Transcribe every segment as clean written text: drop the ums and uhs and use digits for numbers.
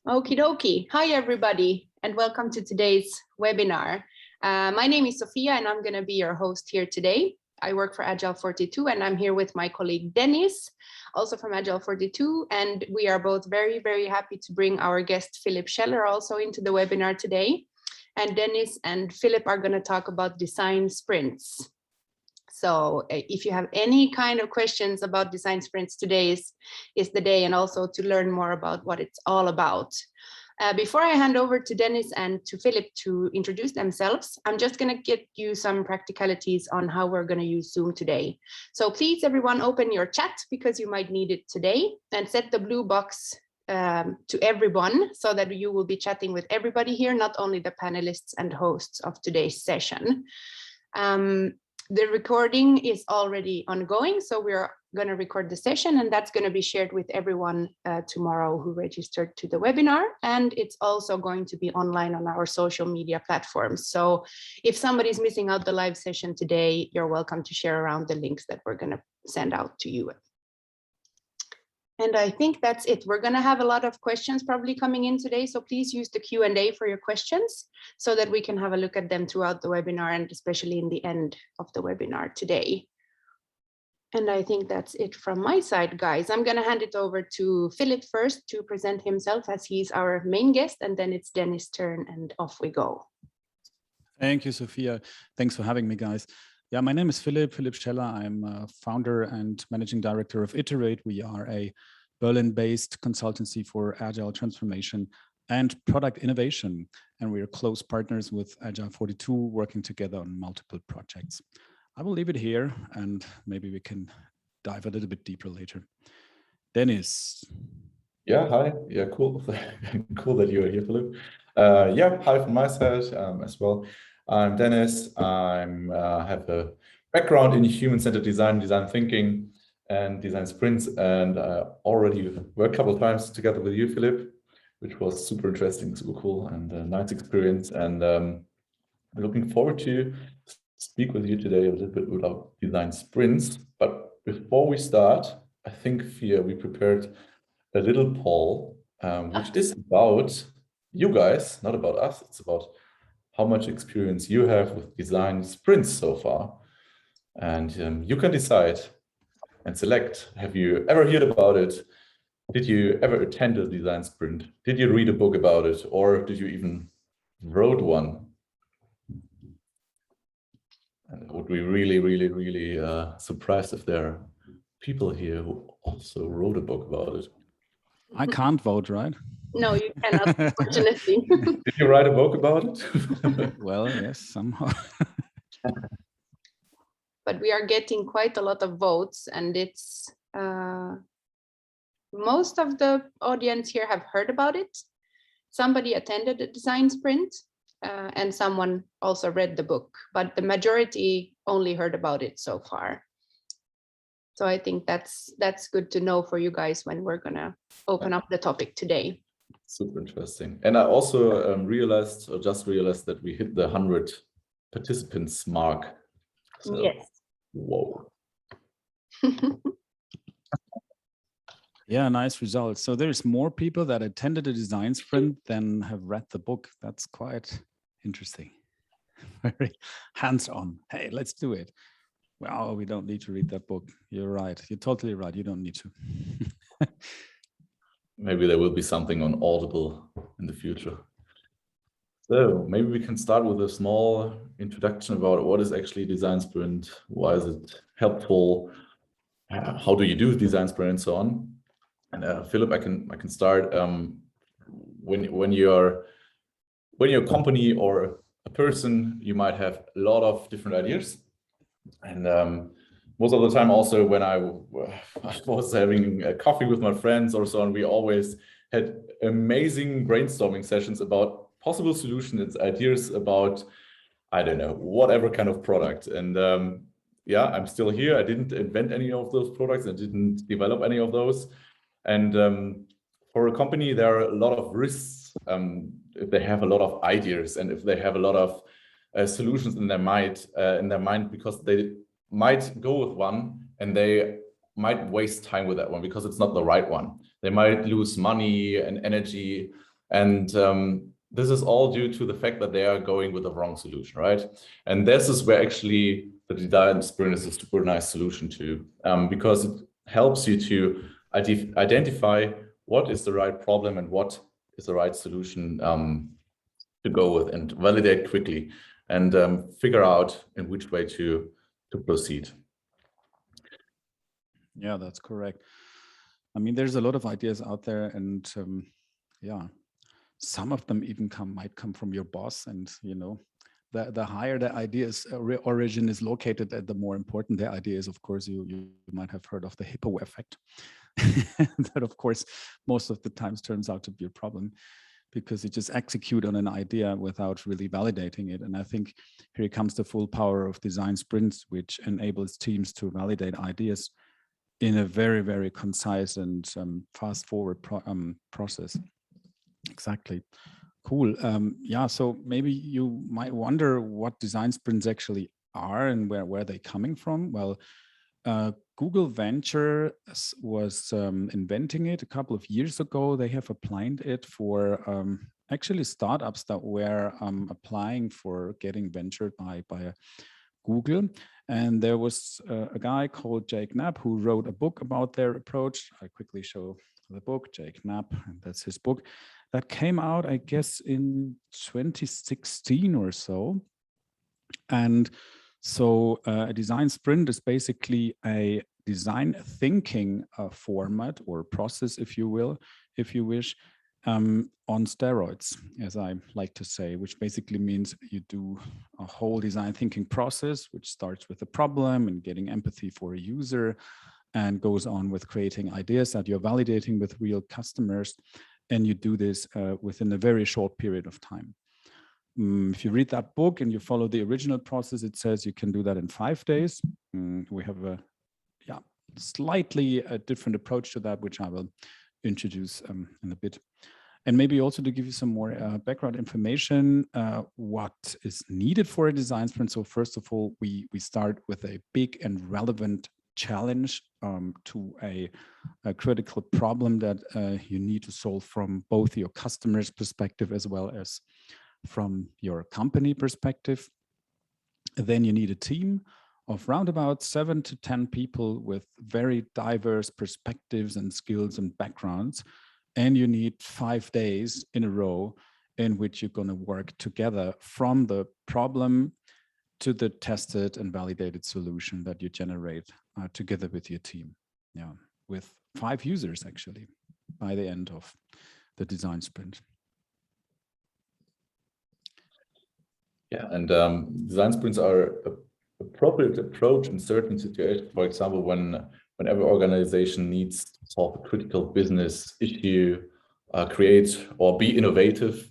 Okie dokie. Hi, everybody, and welcome to today's webinar. My name is Sophia, and I'm going to be your host here today. I work for Agile 42, and I'm here with my colleague Dennis, also from Agile 42, and we are both very, very happy to bring our guest Philipp Scheller also into the webinar today. And Dennis and Philipp are going to talk about design sprints. So if you have any kind of questions about design sprints, today is the day, and also to learn more about what it's all about. Before I hand over to Dennis and to Philipp to introduce themselves, I'm just going to get you some practicalities on how we're going to use Zoom today. So please, everyone, open your chat because you might need it today, and set the blue box to everyone so that you will be chatting with everybody here, not only the panelists and hosts of today's session. The recording is already ongoing, so we're going to record the session, and that's going to be shared with everyone tomorrow who registered to the webinar. And it's also going to be online on our social media platforms. So if somebody's missing out the live session today, you're welcome to share around the links that we're going to send out to you. And I think that's it. We're going to have a lot of questions probably coming in today, so please use the Q&A for your questions so that we can have a look at them throughout the webinar, and especially in the end of the webinar today. And I think that's it from my side, guys. I'm going to hand it over to Philipp first to present himself, as he's our main guest, and then it's Dennis' turn, and off we go. Thank you, Sophia. Thanks for having me, guys. Yeah, my name is Philipp Scheller. I'm a founder and managing director of Iterate. We are a Berlin-based consultancy for agile transformation and product innovation. And we are close partners with Agile 42, working together on multiple projects. I will leave it here, and maybe we can dive a little bit deeper later. Dennis. Yeah, hi. Yeah, cool. Cool that you are here, Philipp. Yeah, hi from my side as well. I'm Dennis. I have a background in human-centered design, design thinking, and design sprints, and already worked a couple of times together with you, Philipp, which was super interesting, super cool, and a nice experience. And I'm looking forward to speak with you today a little bit about design sprints. But before we start, I think, Fia, we prepared a little poll, which is about you guys, not about us. It's about how much experience you have with design sprints so far. And you can decide and select. Have you ever heard about it? Did you ever attend a design sprint? Did you read a book about it? Or did you even wrote one? And I would be really, really, really surprised if there are people here who also wrote a book about it. I can't vote, right? No, you cannot, unfortunately. Did you write a book about it? Well, yes, somehow. But we are getting quite a lot of votes, and it's most of the audience here have heard about it. Somebody attended a design sprint, and someone also read the book, but the majority only heard about it so far. So I think that's good to know for you guys when we're gonna open up the topic today. Super interesting. And I also just realized that we hit the 100 participants mark. So, yes. Whoa. Yeah, nice results. So there's more people that attended a design sprint than have read the book. That's quite interesting. Very hands-on. Hey, let's do it. Well, we don't need to read that book. You're right. You're totally right. You don't need to. Maybe there will be something on Audible in the future. So maybe we can start with a small introduction about what is actually design sprint, why is it helpful, how do you do design sprint, and so on. And Philipp, I can start. When you're a company or a person, you might have a lot of different ideas. And most of the time, also when I was having a coffee with my friends or so on, we always had amazing brainstorming sessions about possible solutions, ideas about, I don't know, whatever kind of product. And yeah, I'm still here. I didn't invent any of those products. I didn't develop any of those. And for a company, there are a lot of risks if they have a lot of ideas and if they have a lot of solutions in their mind, because they might go with one and they might waste time with that one because it's not the right one. They might lose money and energy And this is all due to the fact that they are going with the wrong solution, right? And this is where actually the design sprint is a super nice solution to, because it helps you to identify what is the right problem and what is the right solution to go with, and validate quickly, and figure out in which way to proceed. Yeah, that's correct. I mean, there's a lot of ideas out there, and yeah, some of them even might come from your boss, and you know, the higher the idea's origin is located, the more important the idea is. Of course, you might have heard of the hippo effect. That, of course, most of the times turns out to be a problem, because you just execute on an idea without really validating it. And I think here comes the full power of design sprints, which enables teams to validate ideas in a very, very concise and fast forward process. Exactly. Cool. Yeah, so maybe you might wonder what design sprints actually are and where they're coming from. Well, Google Venture was inventing it a couple of years ago. They have applied it for actually startups that were applying for getting ventured by Google. And there was a guy called Jake Knapp who wrote a book about their approach. I quickly show the book, Jake Knapp, and that's his book. That came out, I guess, in 2016 or so. And so a design sprint is basically a design thinking format or process, if you will, if you wish, on steroids, as I like to say, which basically means you do a whole design thinking process, which starts with a problem and getting empathy for a user, and goes on with creating ideas that you're validating with real customers. And you do this within a very short period of time. If you read that book and you follow the original process, it says you can do that in 5 days. We have a slightly a different approach to that, which I will introduce in a bit. And maybe also to give you some more background information, what is needed for a design sprint. So first of all, we start with a big and relevant challenge to a critical problem that you need to solve from both your customer's perspective as well as from your company perspective. Then you need a team of round about 7 to 10 people with very diverse perspectives and skills and backgrounds. And you need 5 days in a row in which you're going to work together from the problem to the tested and validated solution that you generate together with your team. Yeah, with 5 users actually by the end of the design sprint. Yeah, and design sprints are an appropriate approach in certain situations. For example, whenever organization needs to solve a critical business issue, create or be innovative,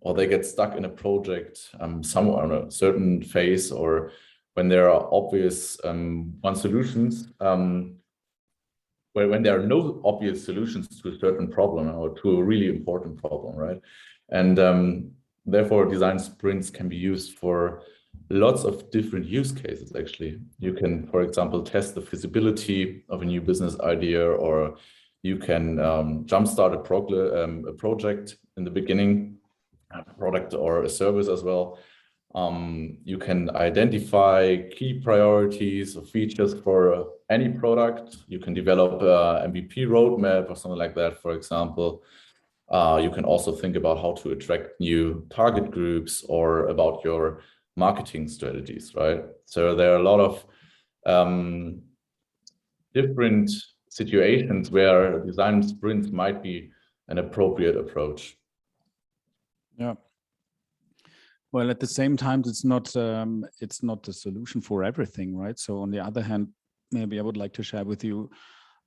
or they get stuck in a project somewhere on a certain phase, or when there are obvious solutions, when there are no obvious solutions to a certain problem or to a really important problem, right? And therefore, design sprints can be used for lots of different use cases, actually. You can, for example, test the feasibility of a new business idea, or you can jumpstart a project in the beginning, a product or a service as well. You can identify key priorities or features for any product. You can develop an MVP roadmap or something like that, for example. You can also think about how to attract new target groups or about your marketing strategies, right? So there are a lot of different situations where design sprints might be an appropriate approach. Yeah. Well, at the same time, it's not the solution for everything, right? So on the other hand, maybe I would like to share with you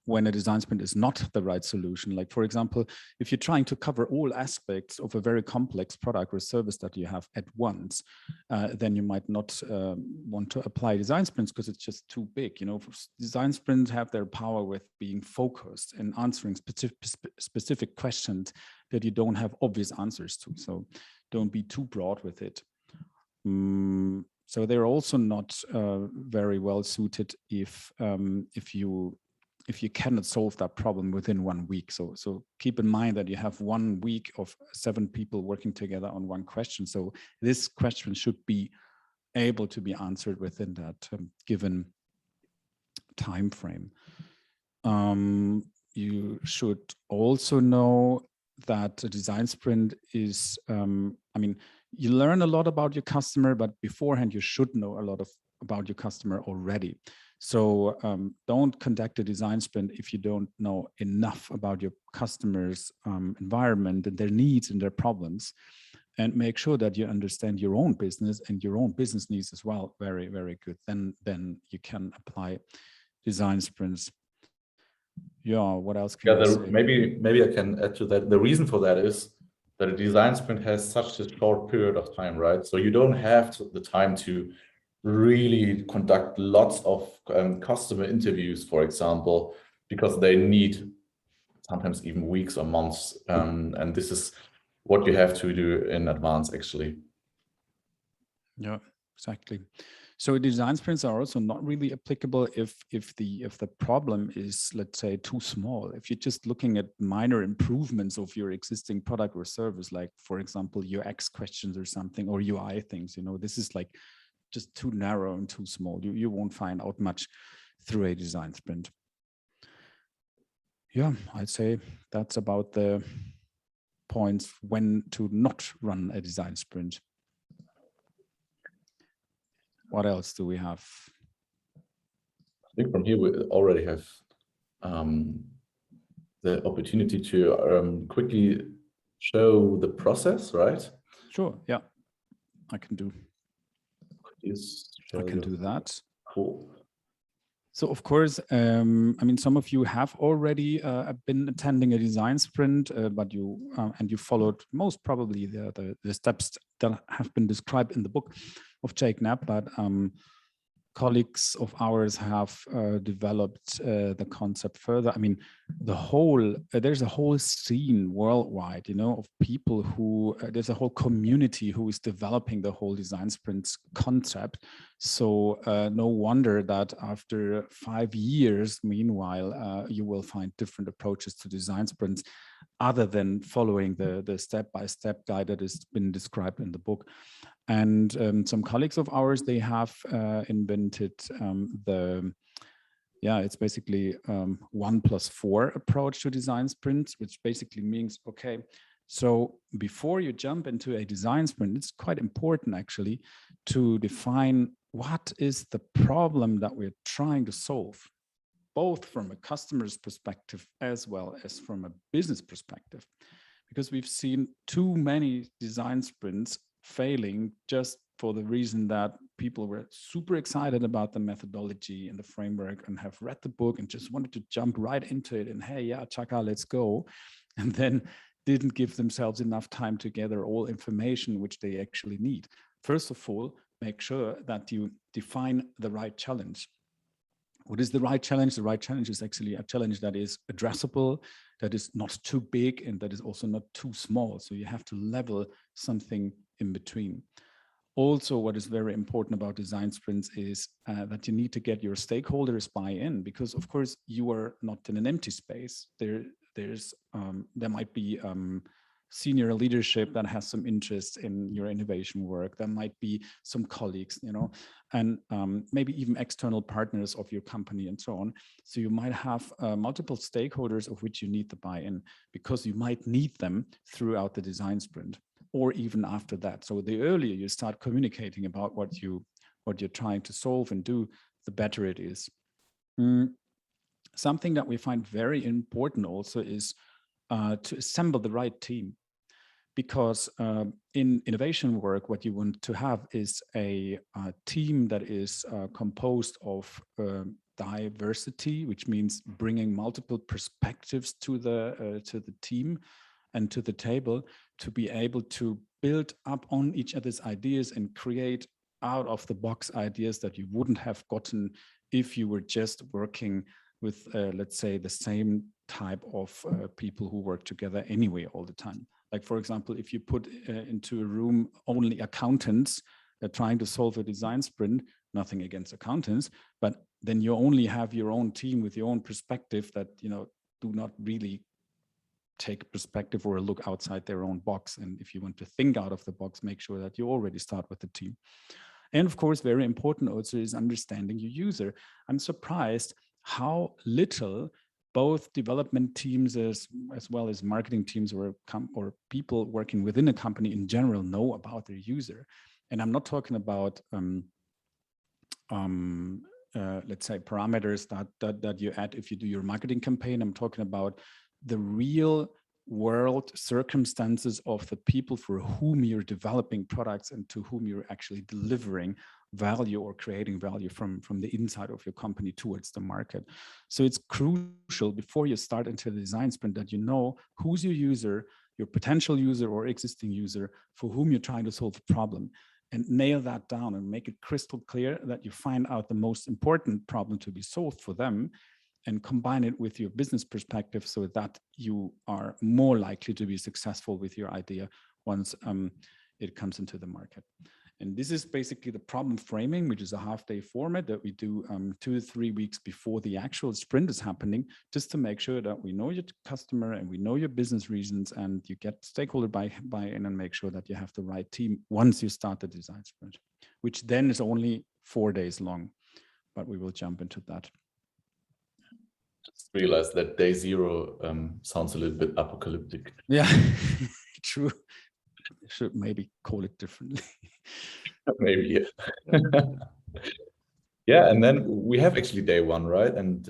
when a design sprint is not the right solution. Like, for example, if you're trying to cover all aspects of a very complex product or service that you have at once, then you might not want to apply design sprints because it's just too big. You know, design sprints have their power with being focused and answering specific questions that you don't have obvious answers to. So don't be too broad with it. So they're also not very well suited if you if you cannot solve that problem within 1 week. So keep in mind that you have 1 week of 7 people working together on one question. So this question should be able to be answered within that given time frame. You should also know that a design sprint is, I mean, you learn a lot about your customer, but beforehand you should know a lot about your customer already. So don't conduct a design sprint if you don't know enough about your customer's environment and their needs and their problems, and make sure that you understand your own business and your own business needs as well. Very, very good. Then you can apply design sprints. Yeah, what else can I say? Maybe I can add to that. The reason for that is that a design sprint has such a short period of time, right? So you don't have the time to really conduct lots of customer interviews, for example, because they need sometimes even weeks or months. And this is what you have to do in advance, actually. Yeah, exactly. So design sprints are also not really applicable if the problem is, let's say, too small. If you're just looking at minor improvements of your existing product or service, like for example, UX questions or something, or UI things, you know, this is like just too narrow and too small. You won't find out much through a design sprint. Yeah, I'd say that's about the points when to not run a design sprint. What else do we have? I think from here we already have the opportunity to quickly show the process, right? Sure, yeah, I can do. I can do that. Cool. So of course, I mean, some of you have already been attending a design sprint, but you and you followed most probably the steps that have been described in the book of Jake Knapp, but colleagues of ours have developed the concept further. I mean, there's a whole scene worldwide, you know, of people who, there's a whole community who is developing the whole design sprints concept. So no wonder that after 5 years, meanwhile, you will find different approaches to design sprints other than following the step-by-step guide that has been described in the book. And some colleagues of ours, they have invented it's basically 1+4 approach to design sprints, which basically means, okay, so before you jump into a design sprint, it's quite important actually to define what is the problem that we're trying to solve, both from a customer's perspective as well as from a business perspective, because we've seen too many design sprints failing just for the reason that people were super excited about the methodology and the framework and have read the book and just wanted to jump right into it and, hey, yeah, chaka, let's go. And then didn't give themselves enough time to gather all information which they actually need. First of all, make sure that you define the right challenge. What is the right challenge? The right challenge is actually a challenge that is addressable, that is not too big, and that is also not too small. So you have to level something in between. Also, what is very important about design sprints is that you need to get your stakeholders buy-in, because of course you are not in an empty space. There might be senior leadership that has some interest in your innovation work. There might be some colleagues, you know, and maybe even external partners of your company and so on. So you might have multiple stakeholders of which you need the buy-in, because you might need them throughout the design sprint or even after that. So the earlier you start communicating about what you're trying to solve and do, the better it is. Something that we find very important also is to assemble the right team, because in innovation work, what you want to have is a team that is composed of diversity, which means bringing multiple perspectives to the team and to the table, to be able to build up on each other's ideas and create out of the box ideas that you wouldn't have gotten if you were just working with, let's say, the same type of people who work together anyway all the time. Like, for example, if you put into a room only accountants trying to solve a design sprint, nothing against accountants, but then you only have your own team with your own perspective that, do not really take perspective or look outside their own box. And if you want to think out of the box, make sure that you already start with the team. And of course, very important also is understanding your user. I'm surprised how little both development teams as well as marketing teams or people working within a company in general know about their user. And I'm not talking about let's say parameters that you add if you do your marketing campaign. I'm talking about the real world circumstances of the people for whom you're developing products and to whom you're actually delivering value or creating value from the inside of your company towards the market. So it's crucial before you start into the design sprint that you know who's your user, your potential user or existing user for whom you're trying to solve a problem, and nail that down and make it crystal clear that you find out the most important problem to be solved for them, and combine it with your business perspective so that you are more likely to be successful with your idea once it comes into the market. And this is basically the problem framing, which is a half-day format that we do 2 to 3 weeks before the actual sprint is happening, just to make sure that we know your customer and we know your business reasons, and you get stakeholder buy-in and make sure that you have the right team once you start the design sprint, which then is only 4 days long, but we will jump into that. Just realized that day 0 sounds a little bit apocalyptic. Yeah, true. Should maybe call it differently. Maybe, yeah. Yeah, and then we have actually day 1, right? And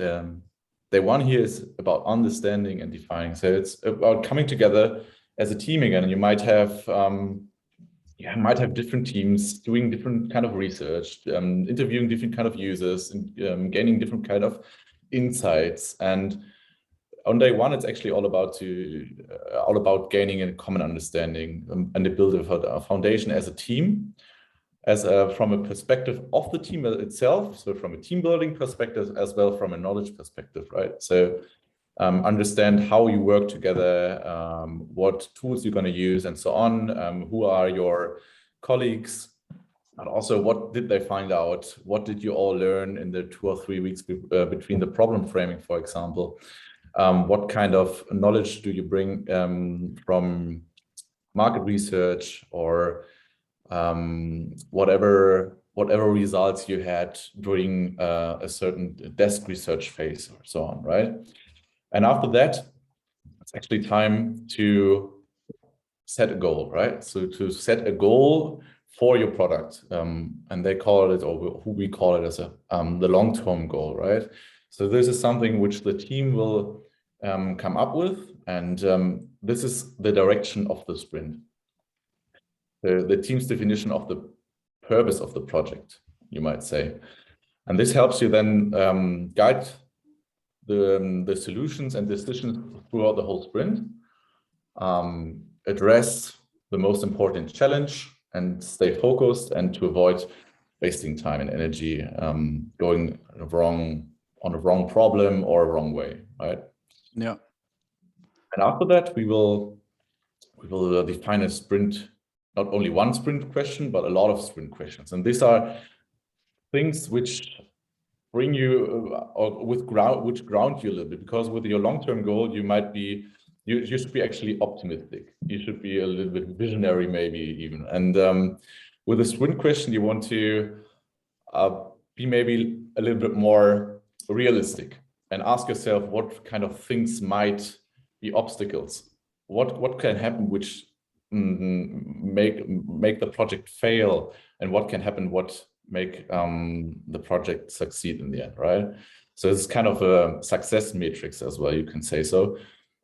day 1 here is about understanding and defining. So it's about coming together as a team again. And you might have different teams doing different kind of research, interviewing different kind of users, and gaining different kind of insights. And on day 1, it's actually all about gaining a common understanding and to build a foundation as a team, from a perspective of the team itself. So from a team building perspective, as well from a knowledge perspective, right? So understand how you work together, what tools you're going to use, and so on. Who are your colleagues? And also, what did they find out? What did you all learn in the 2 or 3 weeks between the problem framing, for example? What kind of knowledge do you bring from market research or whatever results you had during a certain desk research phase or so on, right? And after that, it's actually time to set a goal, right? So to set a goal for your product, and they call it, or who we call it, as the long-term goal, right? So this is something which the team will come up with, and this is the direction of the sprint. The team's definition of the purpose of the project, you might say. And this helps you then guide the solutions and decisions throughout the whole sprint, address the most important challenge and stay focused, and to avoid wasting time and energy going on a wrong problem or a wrong way, right? Yeah. And after that, we will define a sprint, not only one sprint question, but a lot of sprint questions. And these are things which bring you which ground you a little bit, because with your long-term goal, you should be actually optimistic. You should be a little bit visionary, maybe even. And with a sprint question, you want to be maybe a little bit more realistic and ask yourself what kind of things might be obstacles. What can happen which make the project fail, and what can happen what make the project succeed in the end, right? So it's kind of a success matrix as well, you can say so.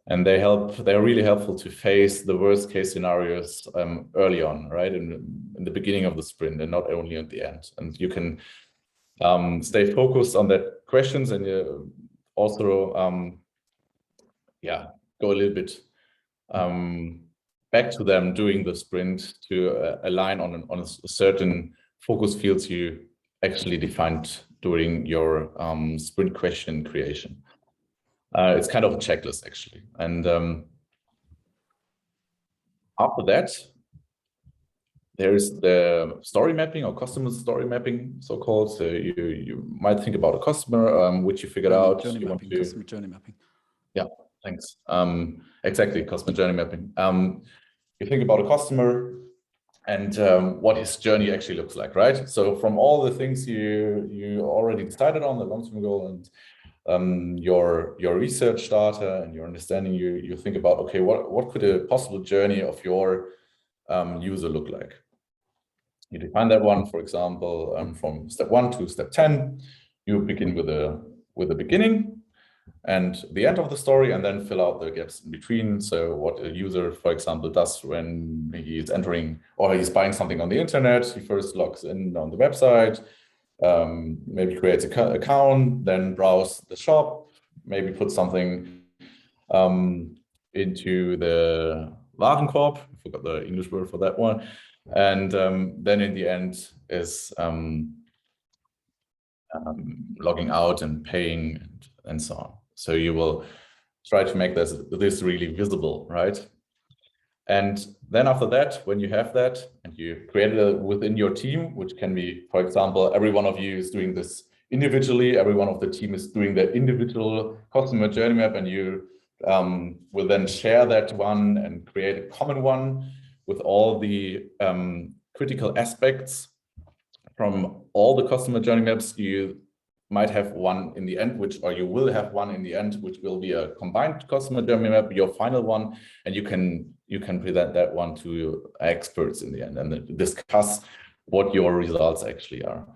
And they're really helpful to face the worst case scenarios early on, right? In the beginning of the sprint, and not only at the end. And you can stay focused on that questions, and you also go a little bit back to them during the sprint to align on a certain focus fields you actually defined during your sprint question creation. It's kind of a checklist, actually. And after that, There's the story mapping or customer story mapping, so-called. So you might think about a customer, which you figured out. Journey you mapping, customer journey mapping. Yeah, thanks. Exactly, customer journey mapping. You think about a customer and what his journey actually looks like, right? So from all the things you already decided on, the long-term goal and your research data and your understanding, you think about, okay, what could a possible journey of your user look like? You define that one, for example, from step 1 to step 10. You begin with a beginning and the end of the story, and then fill out the gaps in between. So what a user, for example, does when he is entering or he's buying something on the internet, he first logs in on the website, maybe creates an account, then browse the shop, maybe put something into the Warenkorb. I forgot the English word for that one. And then in the end is logging out and paying and so on. So you will try to make this really visible, right? And then after that, when you have that and you create it within your team, which can be, for example, every one of you is doing this individually, every one of the team is doing their individual customer journey map, and you will then share that one and create a common one with all the critical aspects from all the customer journey maps. You might have one in the end, or you will have one in the end, which will be a combined customer journey map, your final one, and you can present that one to experts in the end and discuss what your results actually are.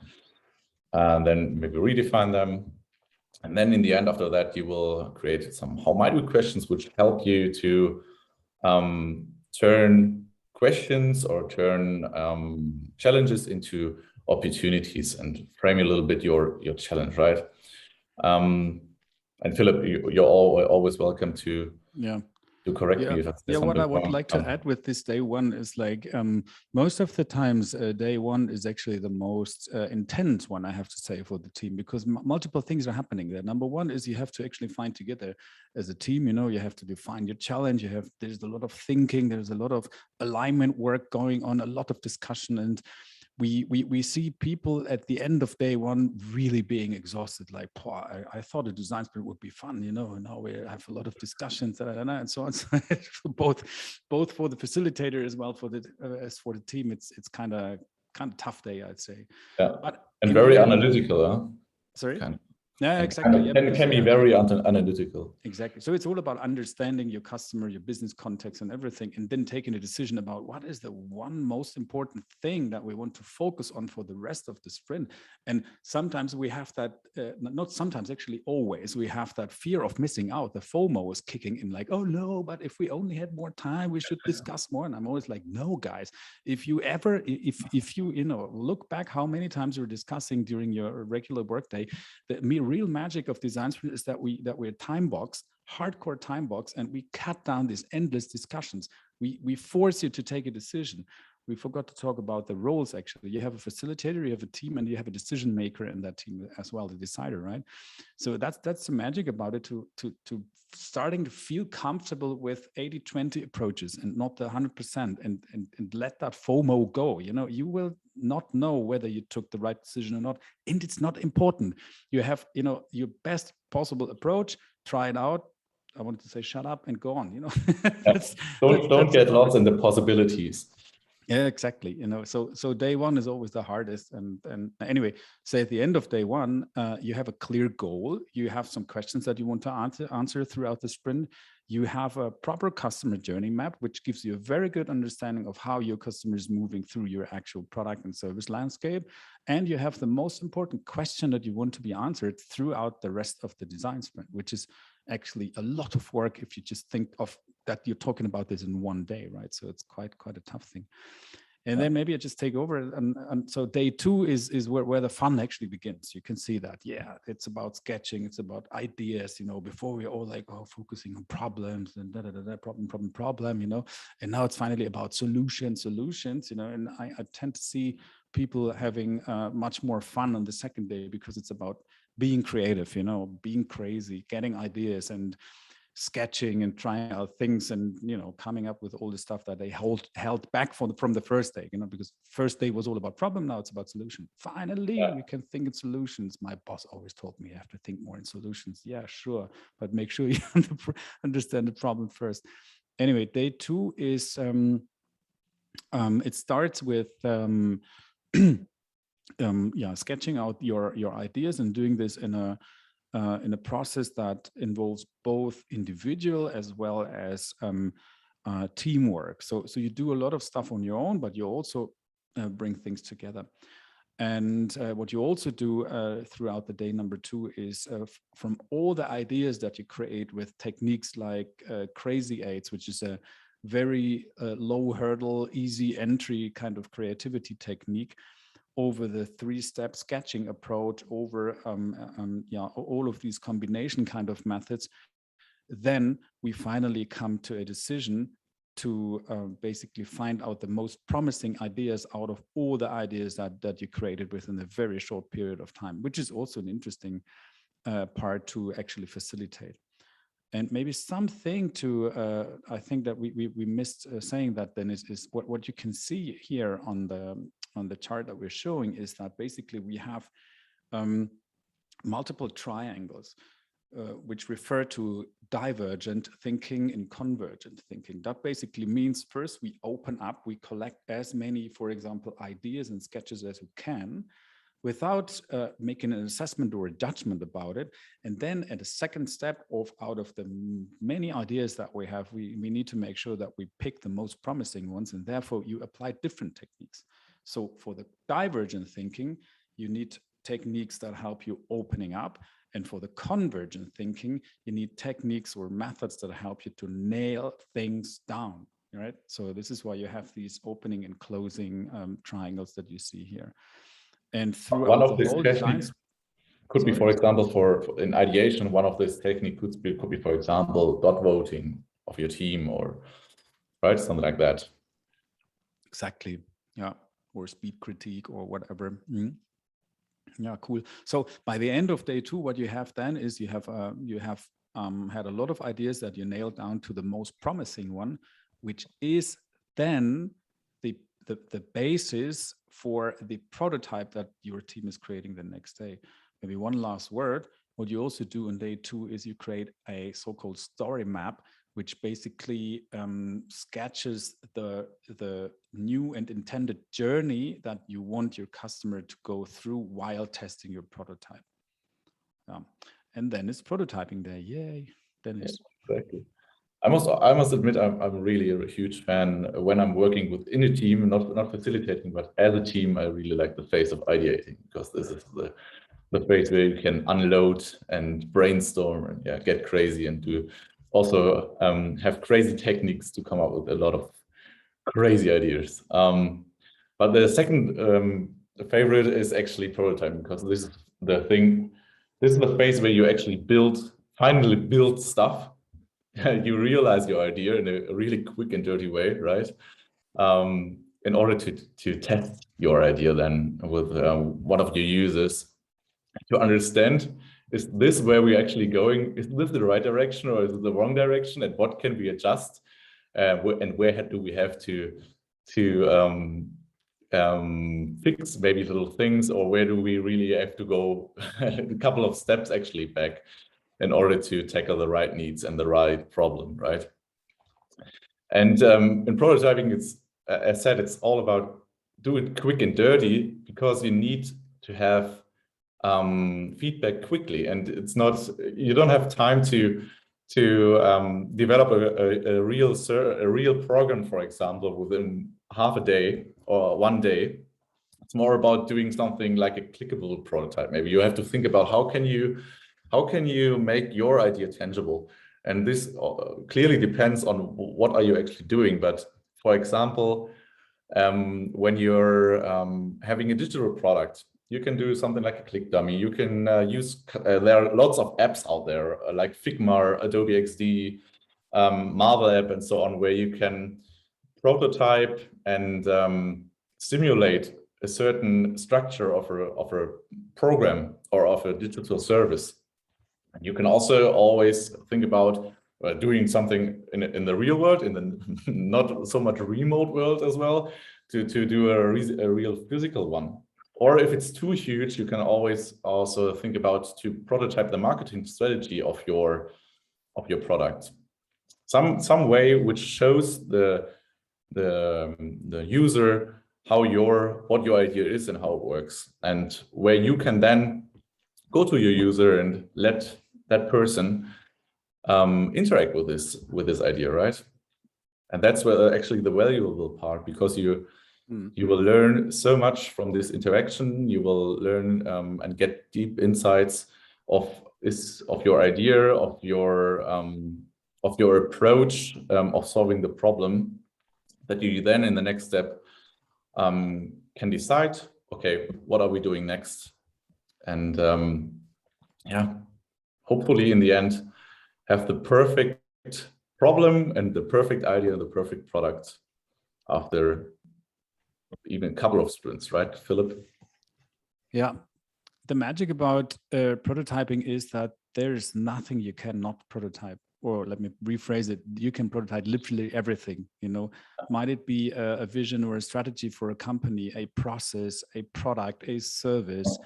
And then maybe redefine them. And then in the end, after that, you will create some how might we questions, which help you to turn questions or turn challenges into opportunities and frame a little bit your challenge, right? And Philipp, you're always welcome to correct me if I say what I would wrong. like to add with this day one is like most of the times day one is actually the most intense one, I have to say, for the team, because multiple things are happening there. Number one is you have to actually find together as a team, you know, you have to define your challenge. There's a lot of thinking, there's a lot of alignment work going on, a lot of discussion, and we see people at the end of day one really being exhausted, like, I thought a design sprint would be fun, you know, and now we have a lot of discussions and so on. So both for the facilitator as well as for the team, it's kind of tough day, I'd say. Yeah, but and very analytical, huh? Sorry. Kind of. Yeah, exactly. Can be very analytical. Exactly. So it's all about understanding your customer, your business context and everything, and then taking a decision about what is the one most important thing that we want to focus on for the rest of the sprint. And sometimes we have that, not sometimes, actually always, we have that fear of missing out. The FOMO is kicking in, like, oh no, but if we only had more time, we should discuss more. And I'm always like, no, guys, if you look back how many times you're discussing during your regular workday, the real magic of design sprint is that we're time boxed, hardcore time box, and we cut down these endless discussions. We force you to take a decision. We forgot to talk about the roles. Actually, you have a facilitator, you have a team, and you have a decision maker in that team as well, the decider, right? So that's the magic about it, to starting to feel comfortable with 80-20 approaches and not the 100%, and let that FOMO go. You know, you will not know whether you took the right decision or not, and it's not important. You have, you know, your best possible approach, try it out. I wanted to say shut up and go on, you know. Don't get lost in the possibilities. Yeah, exactly. You know, so day one is always the hardest. And anyway, say at the end of day one, you have a clear goal. You have some questions that you want to answer throughout the sprint. You have a proper customer journey map, which gives you a very good understanding of how your customer is moving through your actual product and service landscape. And you have the most important question that you want to be answered throughout the rest of the design sprint, which is actually a lot of work if you just think of that you're talking about this in one day, right? So it's quite a tough thing. And then maybe I just take over. And so day two is where the fun actually begins. You can see that, yeah, it's about sketching, it's about ideas, you know, before we all like, oh, focusing on problems and problem, you know, and now it's finally about solutions, you know, and I tend to see people having much more fun on the second day because it's about being creative, you know, being crazy, getting ideas. And sketching and trying out things and, you know, coming up with all the stuff that they held back from the first day, you know, because first day was all about problem. Now it's about solution. Finally, we can think in solutions. My boss always told me I have to think more in solutions. Yeah, sure. But make sure you understand the problem first. Anyway, day 2 is, it starts with, sketching out your ideas and doing this in a process that involves both individual as well as teamwork. So you do a lot of stuff on your own, but you also bring things together. And what you also do throughout the day number 2 is from all the ideas that you create with techniques like Crazy Eights, which is a very low hurdle, easy entry kind of creativity technique, over the 3-step sketching approach, over all of these combination kind of methods, then we finally come to a decision to basically find out the most promising ideas out of all the ideas that you created within a very short period of time, which is also an interesting part to actually facilitate. And maybe something to, I think that we missed saying that then is what you can see here on the chart that we're showing is that basically we have multiple triangles, which refer to divergent thinking and convergent thinking. That basically means first we open up, we collect as many, for example, ideas and sketches as we can, without making an assessment or a judgment about it. And then at a second step out of the many ideas that we have, we need to make sure that we pick the most promising ones, and therefore you apply different techniques. So for the divergent thinking, you need techniques that help you opening up. And for the convergent thinking, you need techniques or methods that help you to nail things down, right? So this is why you have these opening and closing triangles that you see here. And throughout one of the these whole techniques could be, for example, for in ideation, one of these techniques could be, for example, dot voting of your team, or right, something like that. Exactly, yeah, or speed critique or whatever. Yeah, cool. So by the end of day 2, what you have then is you have had a lot of ideas that you nailed down to the most promising one, which is then the basis for the prototype that your team is creating the next day. Maybe one last word. What you also do on day 2 is you create a so-called story map, which basically sketches the new and intended journey that you want your customer to go through while testing your prototype. And then it's prototyping day. Yay, Dennis. Yeah, exactly. I must admit, I'm really a huge fan when I'm working within a team, not facilitating, but as a team, I really like the phase of ideating, because this is the phase where you can unload and brainstorm and get crazy, and do also have crazy techniques to come up with a lot of crazy ideas. But the second favorite is actually prototyping, because this is the thing. This is the phase where you actually finally build stuff. You realize your idea in a really quick and dirty way, right? In order to test your idea then with one of your users, to understand, is this where we're actually going? Is this the right direction, or is it the wrong direction? And what can we adjust? And where do we have to fix maybe little things, or where do we really have to go a couple of steps actually back in order to tackle the right needs and the right problem, right? And in prototyping, it's, as said, it's all about do it quick and dirty, because you need to have feedback quickly, and it's not, you don't have time to develop a real program, for example, within half a day or one day. It's more about doing something like a clickable prototype. Maybe you have to think about how can you make your idea tangible, and this clearly depends on what are you actually doing. But for example, when you're having a digital product, you can do something like a click dummy. You can use, there are lots of apps out there like Figma, Adobe XD, Marvel app, and so on, where you can prototype and simulate a certain structure of a program or of a digital service. And you can also always think about doing something in the real world, in the not so much remote world as well, to do a real physical one. Or if it's too huge, you can always also think about to prototype the marketing strategy of your product. Some way which shows the user what your idea is and how it works, and where you can then go to your user and let that person interact with this idea, right? And that's where actually the valuable part, because you will learn so much from this interaction. You will learn and get deep insights of your idea, of your approach of solving the problem, that you then in the next step can decide, okay, what are we doing next? And yeah, hopefully in the end have the perfect problem and the perfect idea and the perfect product after even a couple of sprints, right, Philip? Yeah, the magic about prototyping is that there is nothing you cannot prototype. Or let me rephrase it, you can prototype literally everything, you know. Might it be a vision or a strategy for a company, a process, a product, a service,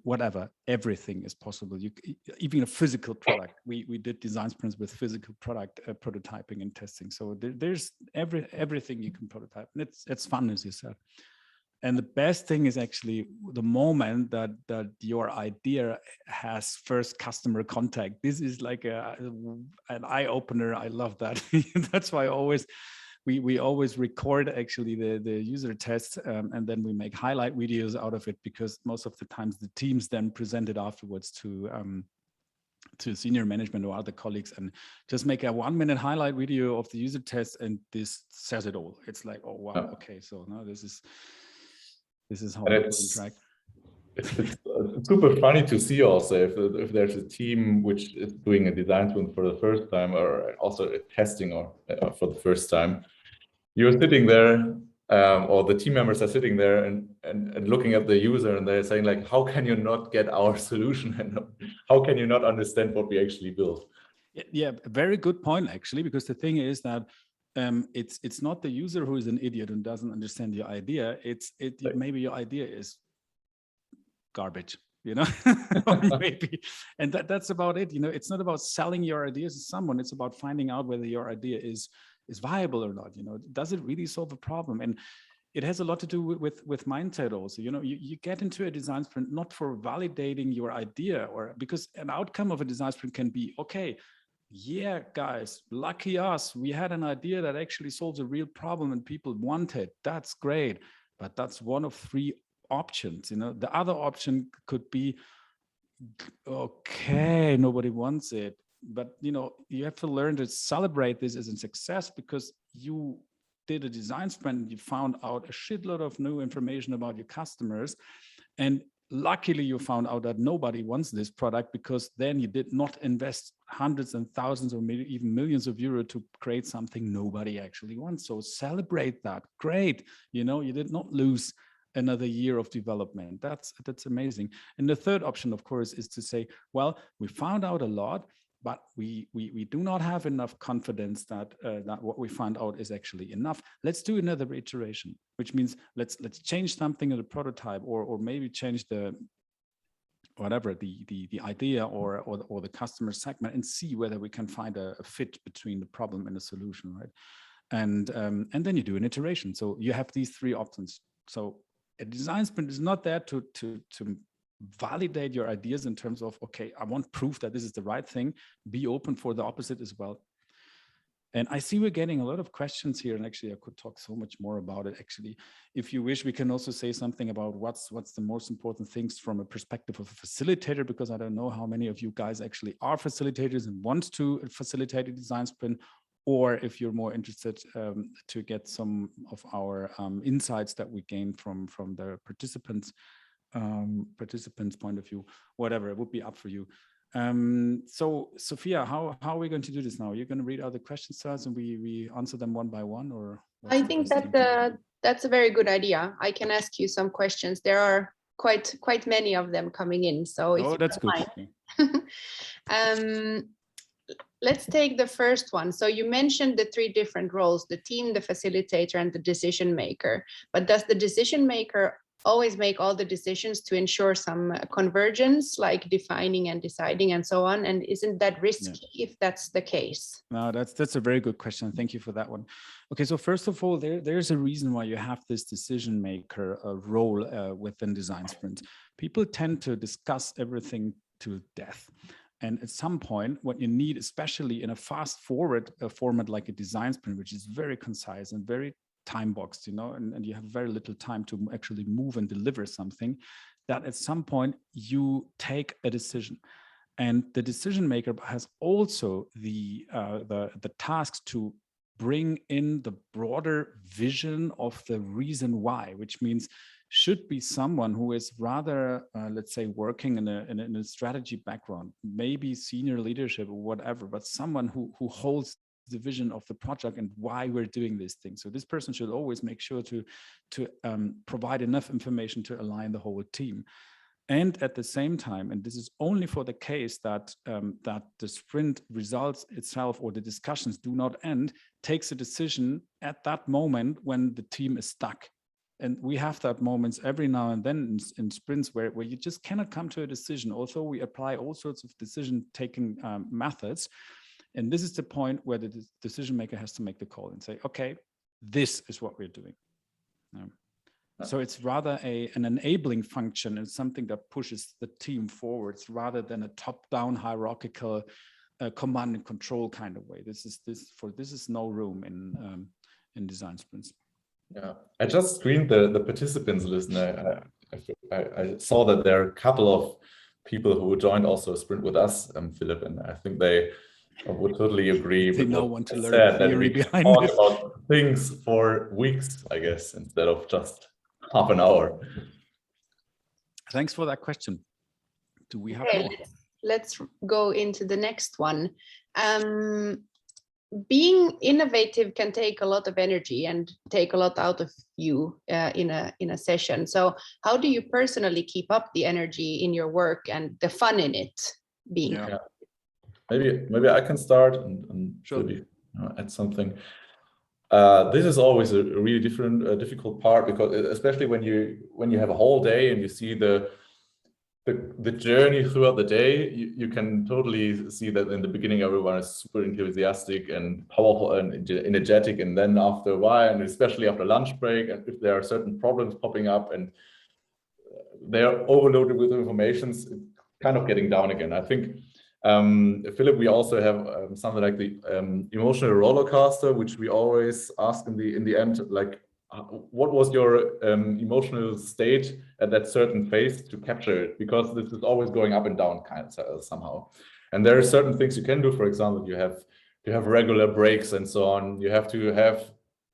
whatever, everything is possible. Even a physical product. We did design sprints with physical product prototyping and testing. So there's everything you can prototype, and it's fun, as you said. And the best thing is actually the moment that your idea has first customer contact. This is like an eye opener. I love that. That's why we always record actually the user tests, and then we make highlight videos out of it, because most of the times the teams then present it afterwards to senior management or other colleagues, and just make a 1-minute highlight video of the user test, and this says it all. It's like, oh wow, okay, so now this is how people interact. It's super funny to see also if there's a team which is doing a design sprint for the first time, or also testing or for the first time. You're sitting there, or the team members are sitting there and looking at the user, and they're saying like, how can you not get our solution, and how can you not understand what we actually built? Yeah, very good point actually, because the thing is that it's not the user who is an idiot and doesn't understand your idea. Maybe your idea is garbage, you know, or maybe, and that's about it. You know, it's not about selling your ideas to someone. It's about finding out whether your idea is viable or not. You know, does it really solve a problem? And it has a lot to do with mindset also. You know, you get into a design sprint not for validating your idea, or because an outcome of a design sprint can be, okay, yeah, guys, lucky us. We had an idea that actually solves a real problem and people want it. That's great. But that's one of 3 options. You know, the other option could be, okay, nobody wants it. But, you know, you have to learn to celebrate this as a success, because you did a design sprint and you found out a shitload of new information about your customers. And luckily you found out that nobody wants this product, because then you did not invest hundreds and thousands or maybe even millions of euros to create something nobody actually wants. So celebrate that. Great. You know, you did not lose another year of development. That's amazing. And the third option, of course, is to say, well, we found out a lot, but we do not have enough confidence that what we found out is actually enough. Let's do another iteration, which means let's change something in the prototype, or maybe change the whatever the idea or the customer segment, and see whether we can find a fit between the problem and the solution, right? And then you do an iteration. So you have these 3 options. So a design sprint is not there to validate your ideas in terms of, okay, I want proof that this is the right thing. Be open for the opposite as well. And I see we're getting a lot of questions here, and actually I could talk so much more about it. Actually, if you wish, we can also say something about what's the most important things from a perspective of a facilitator, because I don't know how many of you guys actually are facilitators and want to facilitate a design sprint, or if you're more interested to get some of our insights that we gain from the participants' point of view, whatever, it would be up for you. So Sophia, how are we going to do this now? You're going to read out the questions to us and we answer them one by one, or? I think that that's a very good idea. I can ask you some questions. There are quite many of them coming in. So that's good. let's take the first one. So you mentioned the three different roles, the team, the facilitator, and the decision maker. But does the decision maker always make all the decisions to ensure some convergence, like defining and deciding and so on? And isn't that risky if that's the case? No, that's a very good question. Thank you for that one. Okay, so first of all, there's a reason why you have this decision maker role within design sprints. People tend to discuss everything to death. And at some point, what you need, especially in a fast forward format like a design sprint, which is very concise and very time boxed, and you have very little time to actually move and deliver something, that at some point you take a decision. And the decision maker has also the task to bring in the broader vision of the reason why, which means should be someone who is rather, let's say, working in a strategy background, maybe senior leadership or whatever, but someone who holds the vision of the project and why we're doing this thing. So this person should always make sure to provide enough information to align the whole team. And at the same time, and this is only for the case that that the sprint results itself or the discussions do not end, takes a decision at that moment when the team is stuck. And we have that moments every now and then in sprints where you just cannot come to a decision. Also, we apply all sorts of decision-taking methods. And this is the point where the decision maker has to make the call and say, okay, this is what we're doing. So it's rather an enabling function and something that pushes the team forwards rather than a top-down hierarchical command and control kind of way. This is no room in design sprints. Yeah, I just screened the participants list, and I saw that there are a couple of people who joined also a sprint with us, Philipp, and I think they would totally agree. They with now what want to I learn said, the theory that we behind talk it. about things for weeks, I guess, instead of just half an hour. Thanks for that question. Do we have more? Let's go into the next one. Being innovative can take a lot of energy and take a lot out of you in a session. So how do you personally keep up the energy in your work and the fun in it being? Yeah. Maybe I can start and sure. maybe add something. This is always a really difficult part, because especially when you have a whole day and you see the journey throughout the day, you can totally see that in the beginning everyone is super enthusiastic and powerful and energetic, and then after a while, and especially after lunch break, and if there are certain problems popping up and they're overloaded with information, it's kind of getting down again. I think, Philipp, we also have something like the emotional roller coaster, which we always ask in the end, like, what was your emotional state at that certain phase to capture it? Because this is always going up and down kind of somehow. And there are certain things you can do. For example, you have regular breaks and so on. You have to have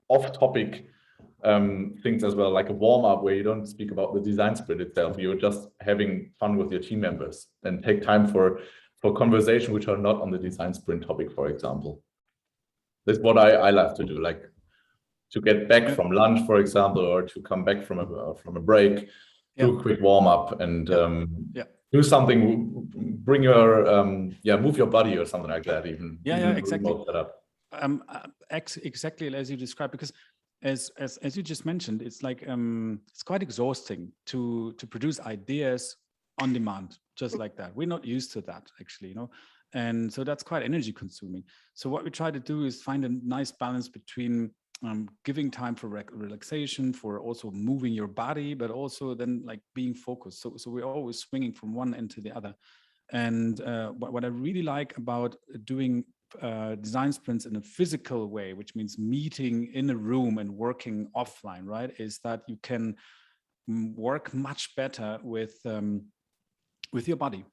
off-topic things as well, like a warm-up where you don't speak about the design sprint itself. You're just having fun with your team members and take time for conversation which are not on the design sprint topic, for example. That's what I love to do, like to get back from lunch, for example, or to come back from a break, do a quick warm-up and do something, bring your move your body or something like that, even exactly. Exactly as you described, because as you just mentioned, it's like it's quite exhausting to produce ideas on demand just like that. We're not used to that, actually, and so that's quite energy consuming. So what we try to do is find a nice balance between giving time for relaxation, for also moving your body, but also then like being focused. So we're always swinging from one end to the other. And what I really like about doing design sprints in a physical way, which means meeting in a room and working offline, right, is that you can work much better with your body.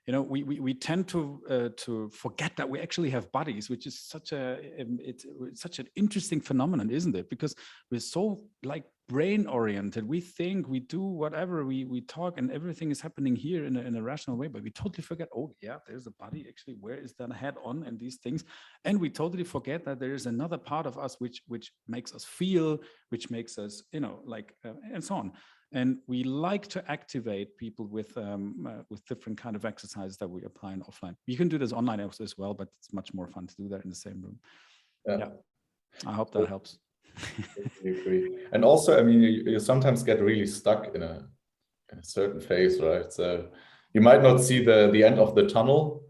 We tend to forget that we actually have bodies, which is such an interesting phenomenon, isn't it? Because we're so like brain oriented. We think, we do whatever, we talk, and everything is happening here in a rational way, but we totally forget, oh yeah, there's a body, actually, where is that head on and these things. And we totally forget that there is another part of us which makes us feel, which makes us, and so on. And we like to activate people with different kind of exercises that we apply in offline. You can do this online as well, but it's much more fun to do that in the same room. Yeah. I hope that helps. I agree. And also, I mean, you sometimes get really stuck in a certain phase, right? So you might not see the end of the tunnel,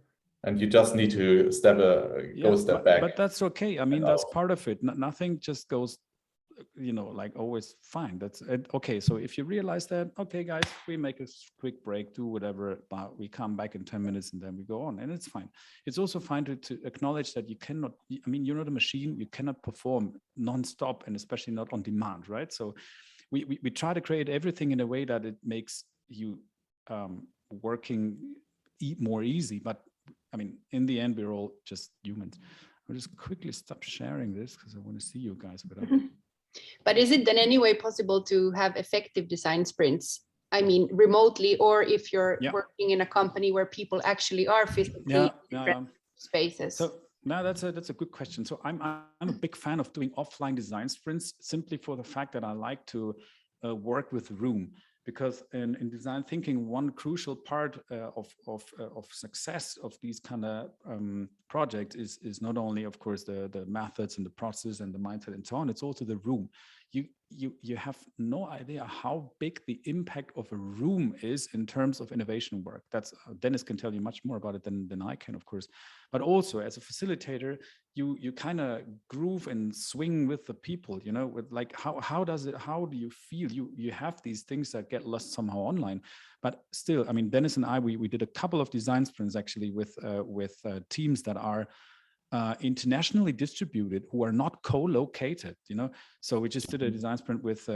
and you just need to go a step back. But that's okay. I mean, that's part of it. Nothing just goes, you know, like always fine. That's it. Okay. So if you realize that, okay, guys, we make a quick break, do whatever, but we come back in 10 minutes and then we go on, and it's fine. It's also fine to acknowledge that you cannot, I mean, you're not a machine. You cannot perform nonstop, and especially not on demand, right? So we try to create everything in a way that it makes you working more easy. But I mean, in the end, we're all just humans. I'll just quickly stop sharing this because I want to see you guys. But is it then anyway possible to have effective design sprints? I mean, remotely, or if you're working in a company where people actually are physically in different spaces? So now that's a good question. So I'm a big fan of doing offline design sprints, simply for the fact that I like to work with room. Because in design thinking, one crucial part of success of these kind of projects is not only, of course, the methods and the process and the mindset and so on. It's also the room. You have no idea how big the impact of a room is in terms of innovation work. That's Dennis can tell you much more about it than I can, of course. But also as a facilitator, you kind of groove and swing with the people, you know, with like how do you feel? You have these things that get lost somehow online, but still, I mean, Dennis and I, we did a couple of design sprints actually with teams that are internationally distributed, who are not co-located, you know. So we just did a design sprint with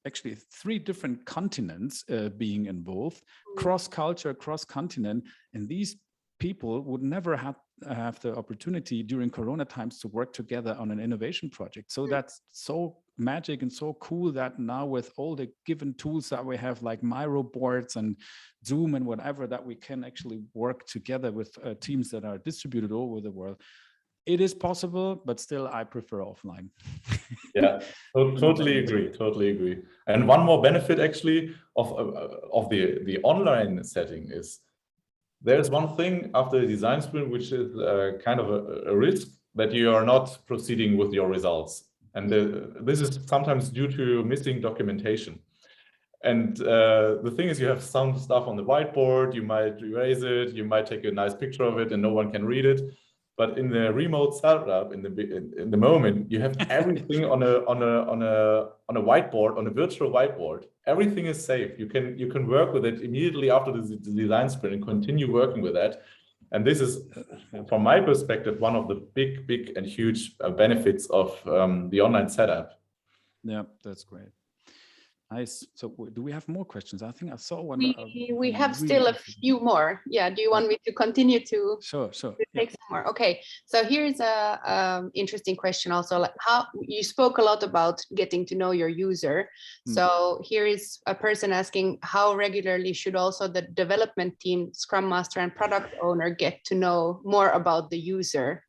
actually 3 different continents being involved, cross culture, cross continent, and these people would never have the opportunity during Corona times to work together on an innovation project. So that's so magic and so cool that now with all the given tools that we have, like Miro boards and Zoom and whatever, that we can actually work together with teams that are distributed all over the world. It is possible, but still I prefer offline. Yeah, totally agree. And one more benefit actually of the online setting is there's one thing after the design sprint, which is kind of a risk that you are not proceeding with your results. And this is sometimes due to missing documentation. And the thing is, you have some stuff on the whiteboard, you might erase it, you might take a nice picture of it and no one can read it. But in the remote setup, in the moment, you have everything on a whiteboard, on a virtual whiteboard. Everything is safe. You can work with it immediately after the design sprint and continue working with that. And this is, from my perspective, one of the big and huge benefits of the online setup. Yeah, that's great. Nice. So do we have more questions? I think I saw one. We have still a few more. Yeah. Do you want me to continue to? Sure. Take some more. Okay. So here's a interesting question also. Like, how you spoke a lot about getting to know your user. So here is a person asking, how regularly should also the development team, Scrum Master and product owner get to know more about the user?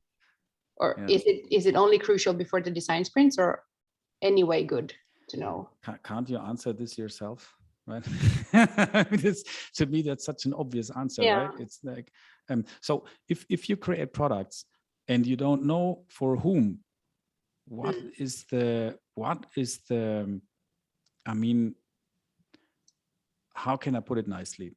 Or is it only crucial before the design sprints, or anyway good to know? Can't you answer this yourself, right? To me, that's such an obvious answer, right? It's like, so if you create products and you don't know for whom, what is the, I mean, how can I put it nicely?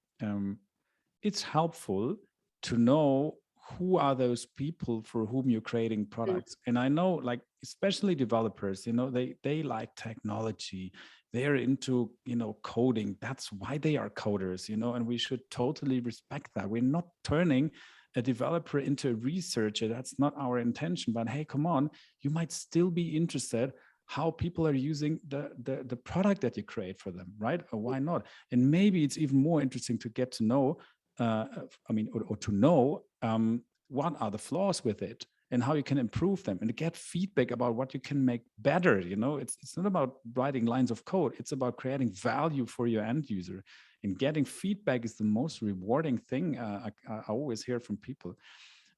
It's helpful to know who are those people for whom you're creating products. And I know, like, especially developers, you know, they like technology, they're into, you know, coding. That's why they are coders, you know, and we should totally respect that. We're not turning a developer into a researcher. That's not our intention. But hey, come on, you might still be interested how people are using the product that you create for them, right? Or why not? And maybe it's even more interesting to get to know, or to know what are the flaws with it and how you can improve them, and to get feedback about what you can make better. You know, it's not about writing lines of code. It's about creating value for your end user, and getting feedback is the most rewarding thing I always hear from people.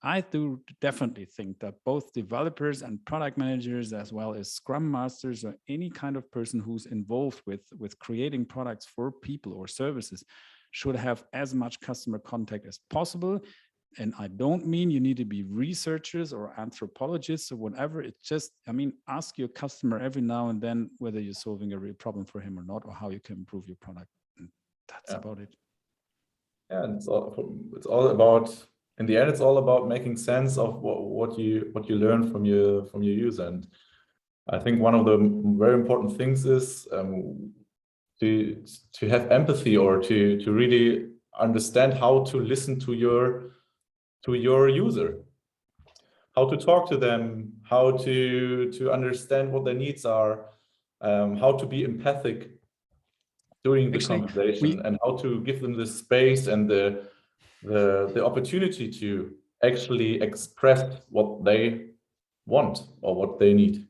I do definitely think that both developers and product managers, as well as Scrum Masters or any kind of person who's involved with creating products for people or services, should have as much customer contact as possible. And I don't mean you need to be researchers or anthropologists or whatever. It's just, I mean, ask your customer every now and then whether you're solving a real problem for him or not, or how you can improve your product. And that's about it. Yeah, and it's all about, in the end, it's all about making sense of what you learn from your user. And I think one of the very important things is to have empathy, or to really understand how to listen to your user, how to talk to them, how to understand what their needs are, how to be empathic during the conversation, and how to give them the space and the opportunity to actually express what they want or what they need.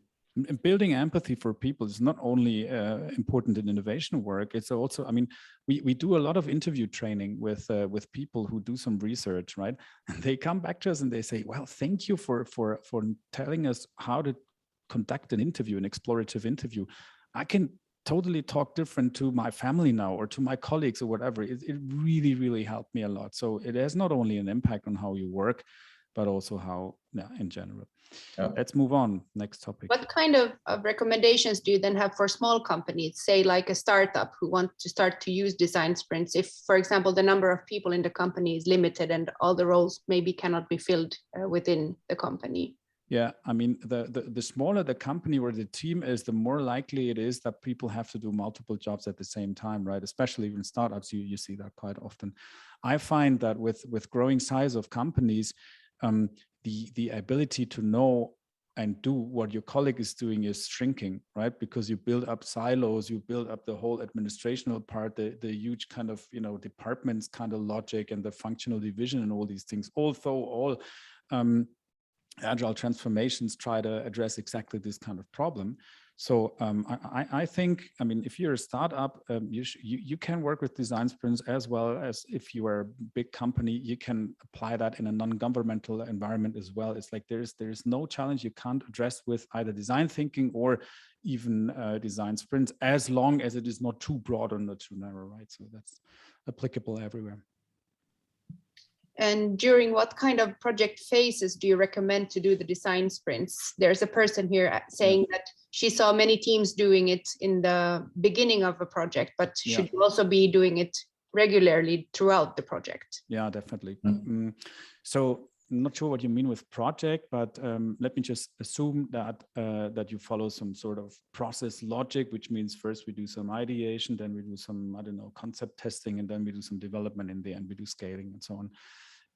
Building empathy for people is not only important in innovation work. It's also, I mean, we do a lot of interview training with people who do some research, right? And they come back to us and they say, well, thank you for telling us how to conduct an interview, an explorative interview. I can totally talk different to my family now, or to my colleagues or whatever. It really, really helped me a lot. So it has not only an impact on how you work, but also how, in general. Yeah. Let's move on. Next topic. What kind of recommendations do you then have for small companies, say like a startup who want to start to use design sprints? If, for example, the number of people in the company is limited and all the roles maybe cannot be filled within the company. Yeah, I mean, the smaller the company or the team is, the more likely it is that people have to do multiple jobs at the same time, right? Especially in startups, you see that quite often. I find that with growing size of companies, the ability to know and do what your colleague is doing is shrinking, right? Because you build up silos, you build up the whole administrational part, the huge kind of, departments kind of logic, and the functional division and all these things. Although all agile transformations try to address exactly this kind of problem. So I think, I mean, if you're a startup, you can work with design sprints, as well as if you are a big company, you can apply that in a non-governmental environment as well. It's like there's no challenge you can't address with either design thinking or even design sprints, as long as it is not too broad or not too narrow, right? So that's applicable everywhere. And during what kind of project phases do you recommend to do the design sprints? There's a person here saying that she saw many teams doing it in the beginning of a project, but should you also be doing it regularly throughout the project? Yeah, definitely. Mm-hmm. So I'm not sure what you mean with project, but let me just assume that that you follow some sort of process logic, which means first we do some ideation, then we do some, I don't know, concept testing, and then we do some development in the end, we do scaling and so on.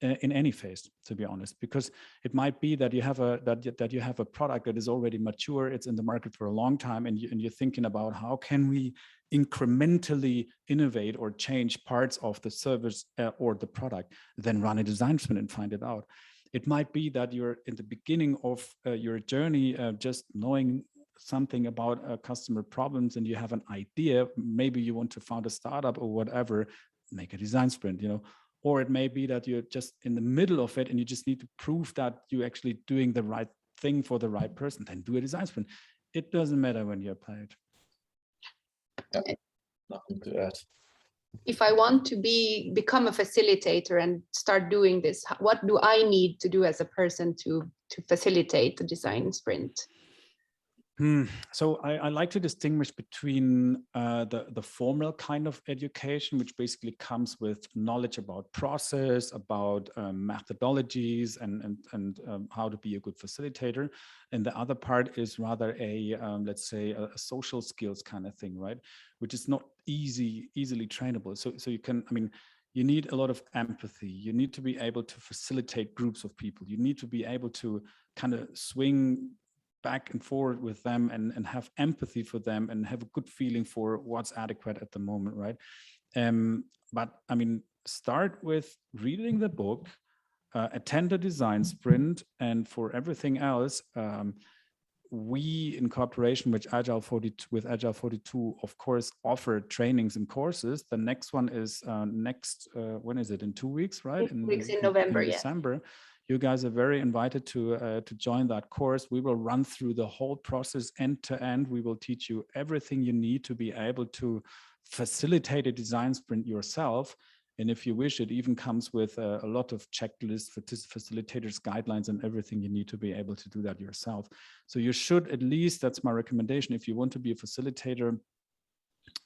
In any phase, to be honest, because it might be that you have a product that is already mature, it's in the market for a long time, and you're thinking about how can we incrementally innovate or change parts of the service or the product, then run a design sprint and find it out. It might be that you're in the beginning of your journey, just knowing something about customer problems, and you have an idea, maybe you want to found a startup or whatever, make a design sprint, Or it may be that you're just in the middle of it and you just need to prove that you're actually doing the right thing for the right person, then do a design sprint. It doesn't matter when you apply it. Yeah, nothing to add. If I want to become a facilitator and start doing this, what do I need to do as a person to facilitate the design sprint? So I like to distinguish between the formal kind of education, which basically comes with knowledge about process, about methodologies, and how to be a good facilitator. And the other part is rather a, let's say, a social skills kind of thing, right? Which is not easily trainable. So you can, I mean, you need a lot of empathy. You need to be able to facilitate groups of people. You need to be able to kind of swing back and forward with them and have empathy for them and have a good feeling for what's adequate at the moment, right? But I mean, start with reading the book, attend a design sprint, and for everything else, we in cooperation with Agile 42, of course, offer trainings and courses. The next one is when is it? In 2 weeks, right? 2 weeks in November, in December. You guys are very invited to join that course. We will run through the whole process end to end. We will teach you everything you need to be able to facilitate a design sprint yourself. And if you wish, it even comes with a lot of checklists, facilitators, guidelines, and everything you need to be able to do that yourself. So you should, at least, that's my recommendation, if you want to be a facilitator,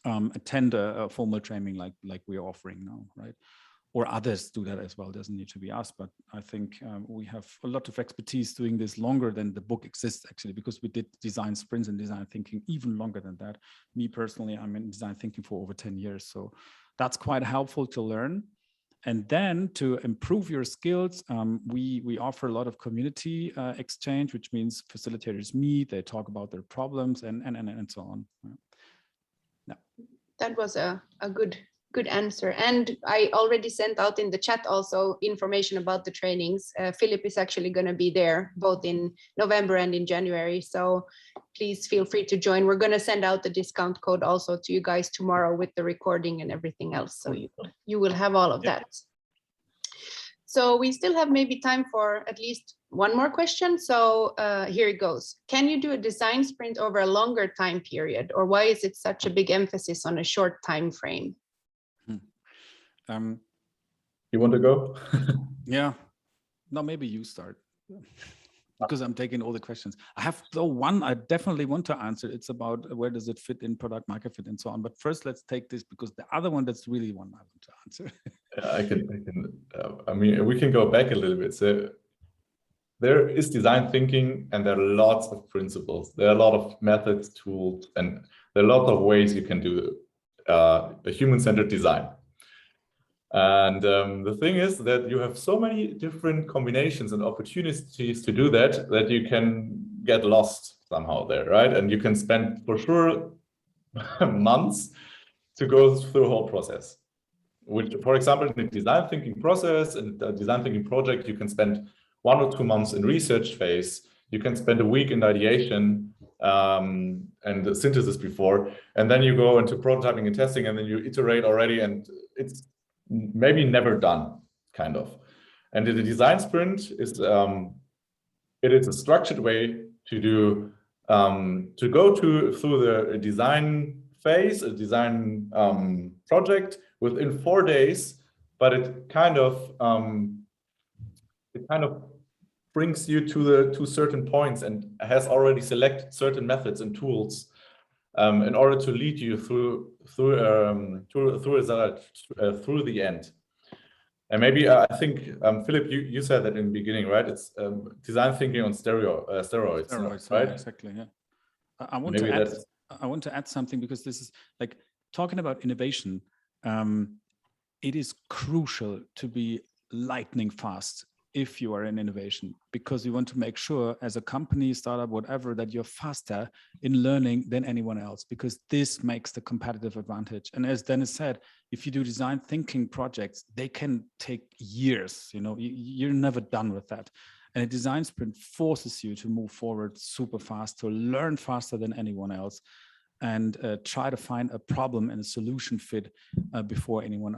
attend a formal training like we're offering now, right? Or others do that as well. It doesn't need to be us, but I think we have a lot of expertise doing this longer than the book exists, actually, because we did design sprints and design thinking even longer than that. Me personally, I'm in design thinking for over 10 years. So that's quite helpful to learn. And then to improve your skills, we offer a lot of community exchange, which means facilitators meet, they talk about their problems and so on. Yeah. That was a good answer. And I already sent out in the chat also information about the trainings. Philip is actually going to be there both in November and in January. So please feel free to join. We're going to send out the discount code also to you guys tomorrow with the recording and everything else. So you will have all of that. So we still have maybe time for at least one more question. So here it goes. Can you do a design sprint over a longer time period, or why is it such a big emphasis on a short time frame? You want to go? Yeah. No, maybe you start. Because I'm taking all the questions. I have though one I definitely want to answer. It's about where does it fit in product market fit and so on. But first, let's take this because the other one, that's really one I want to answer. I mean, we can go back a little bit. So there is design thinking, and there are lots of principles. There are a lot of methods, tools, and there are lots of ways you can do a human-centered design. And the thing is that you have so many different combinations and opportunities to do that you can get lost somehow there, right? And you can spend for sure months to go through the whole process. Which, for example, in the design thinking process and the design thinking project, you can spend 1 or 2 months in research phase. You can spend a week in ideation and the synthesis before, and then you go into prototyping and testing, and then you iterate already, and it's maybe never done, kind of. And the design sprint is it is a structured way to do to go through the design phase, a design project within 4 days, but it kind of brings you to certain points and has already selected certain methods and tools in order to lead you through the end. And maybe I think Philip, you said that in the beginning, right? It's design thinking on steroids, right? Yeah, exactly. Yeah. I want to add something, because this is like talking about innovation. It is crucial to be lightning fast if you are in innovation, because you want to make sure as a company, startup, whatever, that you're faster in learning than anyone else, because this makes the competitive advantage. And as Dennis said, if you do design thinking projects, they can take years, you're never done with that. And a design sprint forces you to move forward super fast, to learn faster than anyone else, and try to find a problem and a solution fit before anyone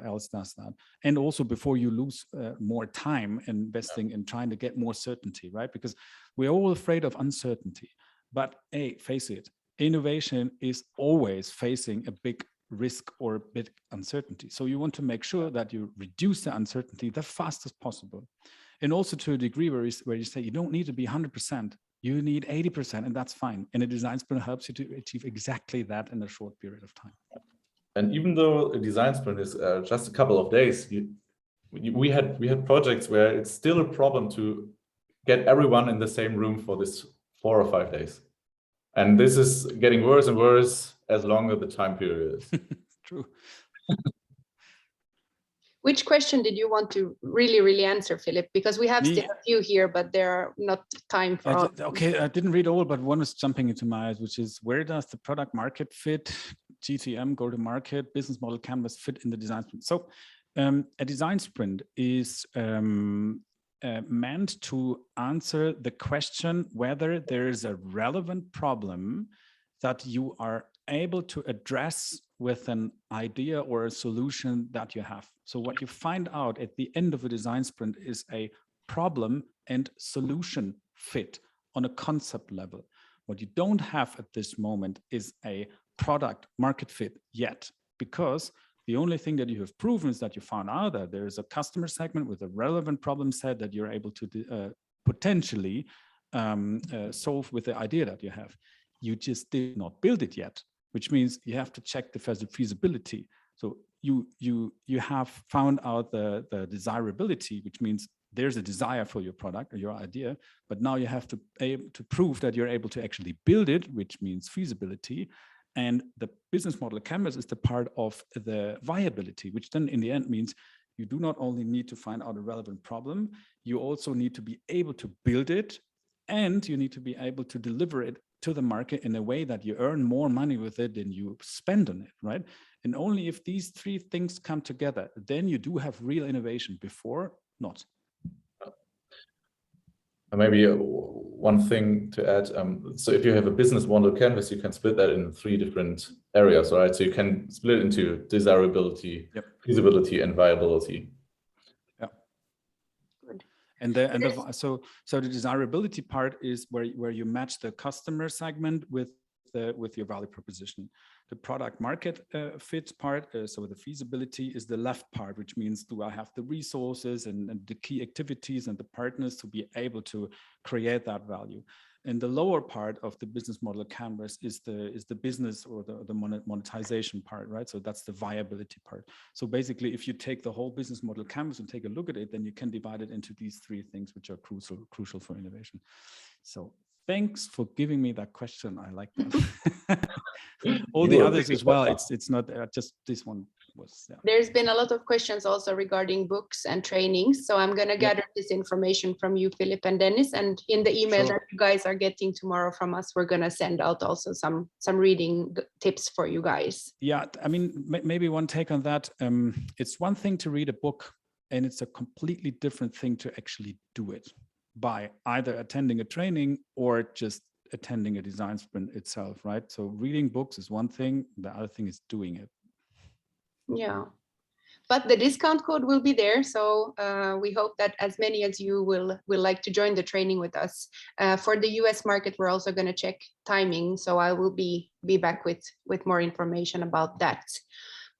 else does that. And also before you lose more time investing in trying to get more certainty, right? Because we're all afraid of uncertainty. But face it, innovation is always facing a big risk or a big uncertainty. So you want to make sure that you reduce the uncertainty the fastest possible. And also to a degree where you say you don't need to be 100%. You need 80%, and that's fine. And a design sprint helps you to achieve exactly that in a short period of time. And even though a design sprint is just a couple of days, we had projects where it's still a problem to get everyone in the same room for this 4 or 5 days. And this is getting worse and worse as longer the time period is. True. Which question did you want to really answer, Philip? Because we have still a few here, but there are not time for all. Okay, I didn't read all, but one was jumping into my eyes, which is, where does the product market fit, GTM, go to market, business model canvas fit in the design sprint? So a design sprint is meant to answer the question whether there is a relevant problem that you are able to address with an idea or a solution that you have. So what you find out at the end of a design sprint is a problem and solution fit on a concept level. What you don't have at this moment is a product market fit yet, because the only thing that you have proven is that you found out that there is a customer segment with a relevant problem set that you're able to potentially solve with the idea that you have. You just did not build it yet, which means you have to check the feasibility. So you have found out the desirability, which means there's a desire for your product or your idea, but now you have to prove that you're able to actually build it, which means feasibility. And the business model canvas is the part of the viability, which then in the end means you do not only need to find out a relevant problem, you also need to be able to build it, and you need to be able to deliver it to the market in a way that you earn more money with it than you spend on it, right? And only if these three things come together, then you do have real innovation. Before, not. Maybe one thing to add, so if you have a business model canvas, you can split that in 3 different areas, right? So you can split it into desirability, feasibility, and viability. Yeah. Good. So the desirability part is where you match the customer segment with your value proposition. The product market fit part, so the feasibility is the left part, which means, do I have the resources and the key activities and the partners to be able to create that value? And the lower part of the business model canvas is the business or the monetization part, right? So that's the viability part. So basically, if you take the whole business model canvas and take a look at it, then you can divide it into these 3 things, which are crucial for innovation. So thanks for giving me that question. I like that. All the others as well. It's not just this one was. Yeah. There's been a lot of questions also regarding books and trainings. So I'm going to gather this information from you, Philipp and Dennis, and in the email that you guys are getting tomorrow from us, we're going to send out also some reading tips for you guys. Yeah, I mean, maybe one take on that. It's one thing to read a book, and it's a completely different thing to actually do it by either attending a training or just attending a design sprint itself, right? So reading books is one thing, the other thing is doing it. Yeah, but the discount code will be there, so we hope that as many as you will like to join the training with us. For the US market, we're also going to check timing, so I will be back with more information about that.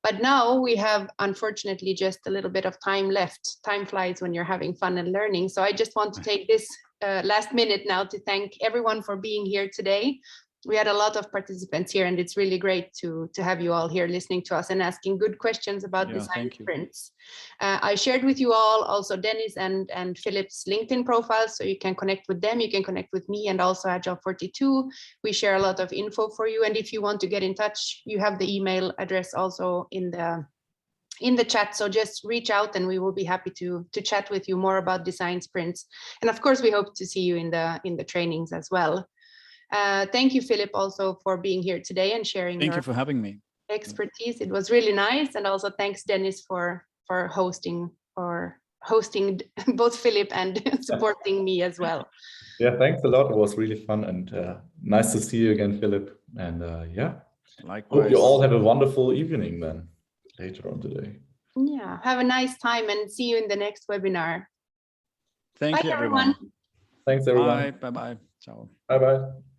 But now we have, unfortunately, just a little bit of time left. Time flies when you're having fun and learning. So I just want to take this last minute now to thank everyone for being here today. We had a lot of participants here, and it's really great to have you all here listening to us and asking good questions about design sprints. I shared with you all also Dennis and Philipp's LinkedIn profiles, so you can connect with them. You can connect with me and also Agile 42. We share a lot of info for you, and if you want to get in touch, you have the email address also in the chat. So just reach out, and we will be happy to chat with you more about design sprints. And of course, we hope to see you in the trainings as well. Thank you, Philipp, also for being here today and sharing. Thank you for having me. Expertise. It was really nice, and also thanks, Dennis, for hosting both Philipp and supporting me as well. Yeah, thanks a lot. It was really fun, and nice to see you again, Philipp. And yeah, likewise. Hope you all have a wonderful evening then later on today. Yeah, have a nice time, and see you in the next webinar. Thank you, everyone. Thanks, everyone. Bye. Bye-bye. Ciao. Bye-bye.